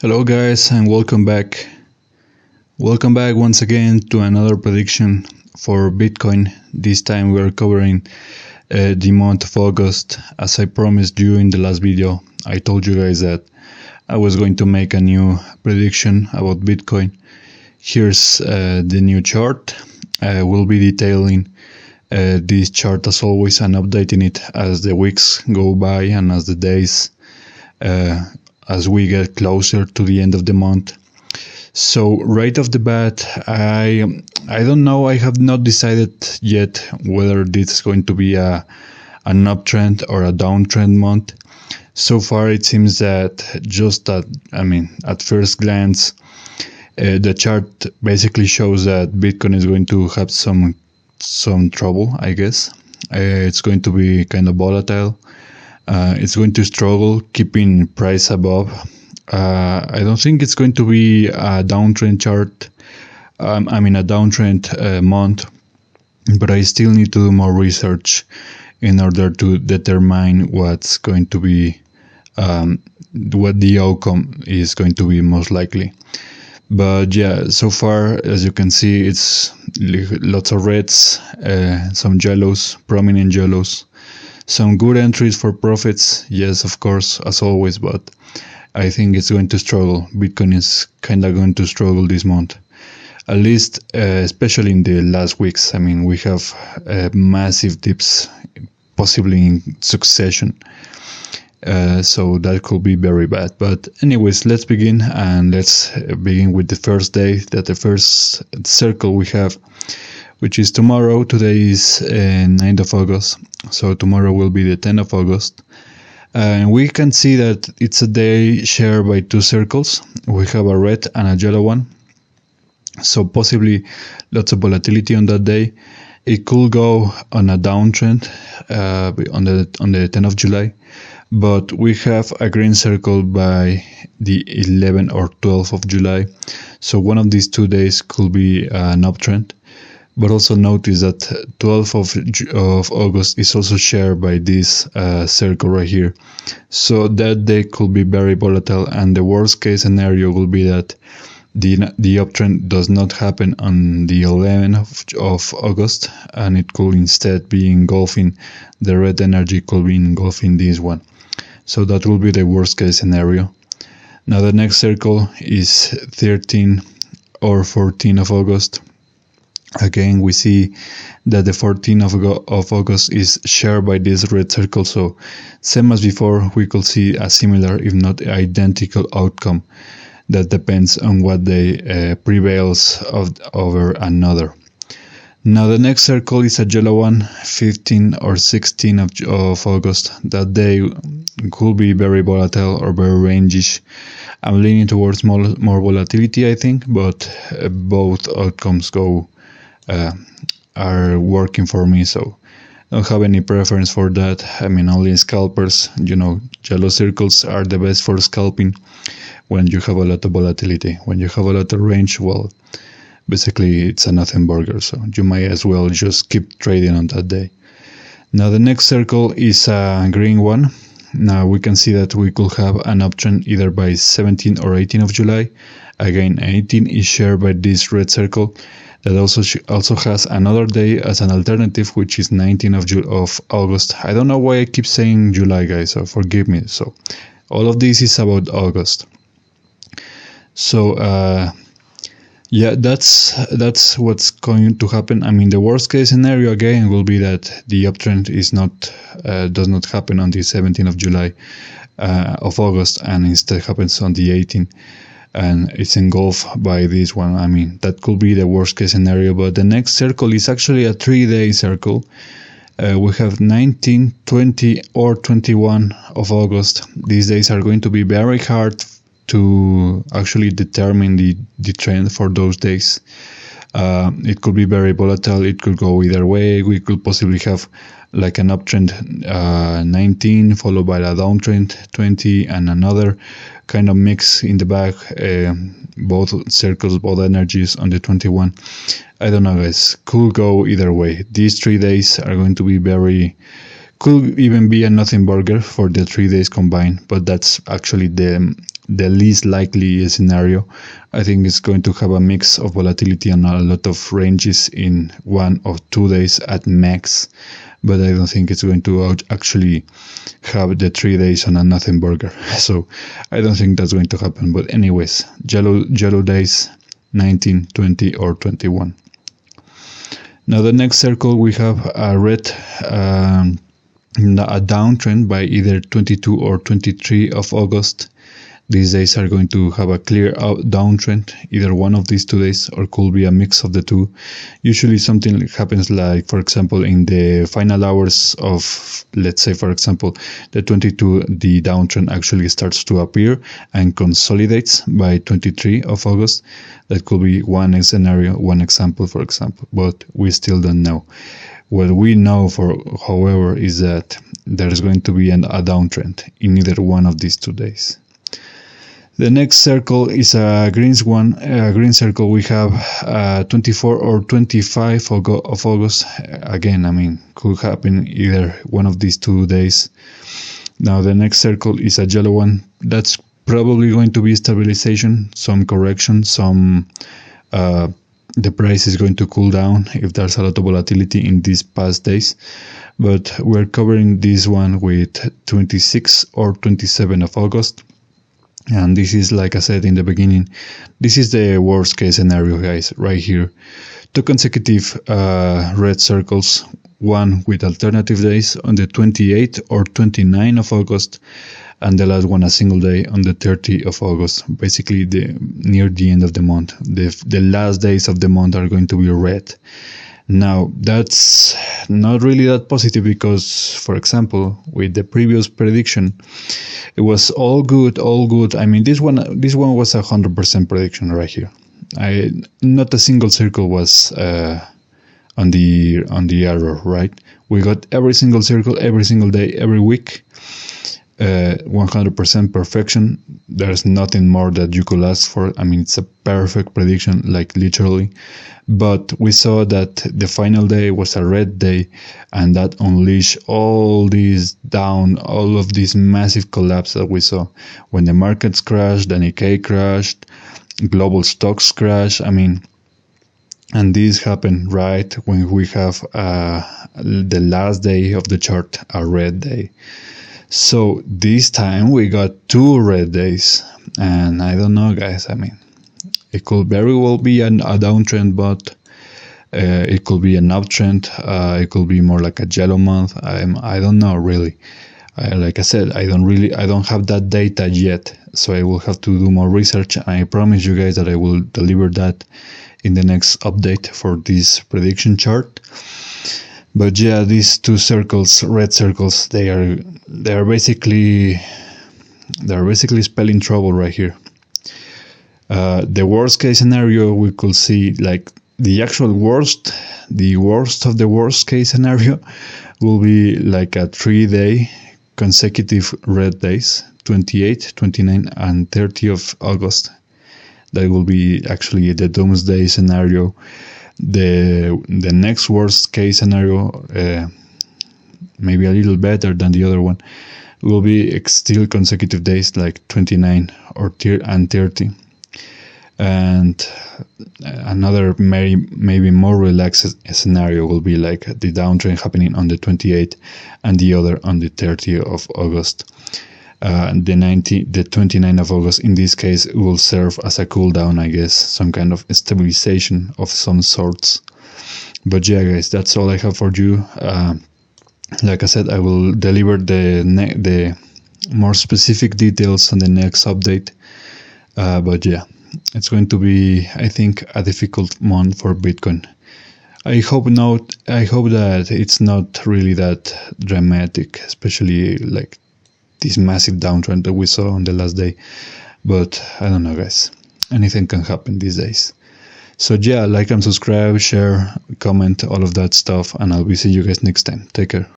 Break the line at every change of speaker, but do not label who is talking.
Hello guys and welcome back. Welcome back once again to another prediction for Bitcoin. This time we are covering the month of August. As I promised you in the last video, I told you guys that I was going to make a new prediction about Bitcoin. Here's the new chart. We'll be detailing this chart as always and updating it as the weeks go by and as the days as we get closer to the end of the month. So right off the bat, I don't know. I have not decided yet whether this is going to be an uptrend or a downtrend month. So far, it seems that at first glance, the chart basically shows that Bitcoin is going to have some trouble. I guess it's going to be kind of volatile. It's going to struggle keeping price above. I don't think it's going to be a downtrend chart. A downtrend month, but I still need to do more research in order to determine what's going to be, what the outcome is going to be most likely. But yeah, so far, as you can see, it's lots of reds, some yellows, prominent yellows. Some good entries for profits, yes, of course, as always, but I think it's going to struggle. Bitcoin is kind of going to struggle this month, at least, especially in the last weeks. I mean, we have massive dips, possibly in succession, so that could be very bad. But anyways, let's begin, and let's begin with the first day, the first circle we have, which is tomorrow. Today is 9th of August, so tomorrow will be the 10th of August. And we can see that it's a day shared by two circles. We have a red and a yellow one. So possibly lots of volatility on that day. It could go on a downtrend on the 10th of July. But we have a green circle by the 11th or 12th of July. So one of these 2 days could be an uptrend. But also notice that 12th of August is also shared by this circle right here. So that day could be very volatile, and the worst case scenario will be that the uptrend does not happen on the 11th of August, and it could instead be engulfing, the red energy could be engulfing this one. So that will be the worst case scenario. Now the next circle is 13 or 14 of August. Again, we see that the 14th of August is shared by this red circle. So same as before, we could see a similar, if not identical outcome. That depends on what day prevails over another. Now the next circle is a yellow one, 15 or 16 of August. That day could be very volatile or very rangish. I'm leaning towards more volatility, I think, but both outcomes are working for me, so I don't have any preference for that. I mean, only scalpers, yellow circles are the best for scalping when you have a lot of volatility. When you have a lot of range, well, basically it's a nothing burger, so you might as well just keep trading on that day. Now the next circle is a green one. Now we can see that we could have an uptrend either by 17 or 18 of July. Again, 18 is shared by this red circle. That also has another day as an alternative, which is 19th of August. I don't know why I keep saying July, guys, so forgive me. So all of this is about August. So yeah, that's what's going to happen. I mean, the worst case scenario again will be that the uptrend does not happen on the 17th of July of August, and instead happens on the 18th. And it's engulfed by this one. I mean, that could be the worst case scenario. But the next circle is actually a 3-day circle. We have 19, 20, or 21 of August. These days are going to be very hard to actually determine the trend for those days. It could be very volatile. It could go either way. We could possibly have like an uptrend 19 followed by a downtrend 20 and another kind of mix in the back, both circles, both energies on the 21. I don't know, guys, could go either way. These 3 days are going to be very Could even be a nothing burger for the 3 days combined, but that's actually the least likely scenario. I think it's going to have a mix of volatility and a lot of ranges in 1 or 2 days at max, but I don't think it's going to actually have the 3 days on a nothing burger. So I don't think that's going to happen. But anyways, yellow days 19, 20 or 21. Now the next circle we have a red, a downtrend by either 22 or 23 of August. These days are going to have a clear downtrend, either one of these 2 days, or could be a mix of the two. Usually something happens like, for example, in the final hours of, let's say, for example, the 22, the downtrend actually starts to appear and consolidates by 23 of August. That could be one scenario, one example, for example, but we still don't know. What we know, however, is that there is going to be a downtrend in either one of these 2 days. The next circle is a green one. A green circle we have 24 or 25 of August. Again, I mean, could happen either one of these 2 days. Now the next circle is a yellow one. That's probably going to be stabilization, some correction, some the price is going to cool down if there's a lot of volatility in these past days. But we're covering this one with 26 or 27 of August. And this is, like I said in the beginning, this is the worst case scenario, guys, right here. 2 consecutive red circles, one with alternative days on the 28th or 29th of August, and the last one a single day on the 30th of August, basically near the end of the month. The last days of the month are going to be red. Now, that's not really that positive because, for example, with the previous prediction, it was all good. I mean, this one was 100% prediction right here. Not a single circle was on the error, right? We got every single circle, every single day, every week. 100% perfection. There's nothing more that you could ask for. I mean, it's a perfect prediction, like literally. But we saw that the final day was a red day, and that unleashed all of this massive collapse that we saw when the markets crashed, the Nikkei crashed, global stocks crashed. I mean, and this happened right when we have the last day of the chart, a red day. So this time we got 2 red days, and I don't know, guys. I mean, it could very well be a downtrend, but it could be an uptrend. It could be more like a yellow month. I don't know really. Like I said, I don't have that data yet, so I will have to do more research. I promise you guys that I will deliver that in the next update for this prediction chart. But yeah, these 2 circles, red circles, they are basically spelling trouble right here. The worst case scenario, we could see like the actual worst of the worst case scenario will be like a 3-day consecutive red days, 28, 29 and 30 of August. That will be actually the doomsday scenario. The next worst case scenario, maybe a little better than the other one, will be still consecutive days like 29 and 30. And another maybe more relaxed scenario will be like the downtrend happening on the 28th and the other on the 30th of August. The 29th of August in this case will serve as a cool down, I guess, some kind of stabilization of some sorts. But yeah, guys, that's all I have for you. Like I said, I will deliver the more specific details on the next update. But yeah, it's going to be, I think, a difficult month for Bitcoin. I hope that it's not really that dramatic, especially like this massive downtrend that we saw on the last day. But I don't know, guys. Anything can happen these days. So yeah, like and subscribe, share, comment, all of that stuff, and I'll be seeing you guys next time. Take care.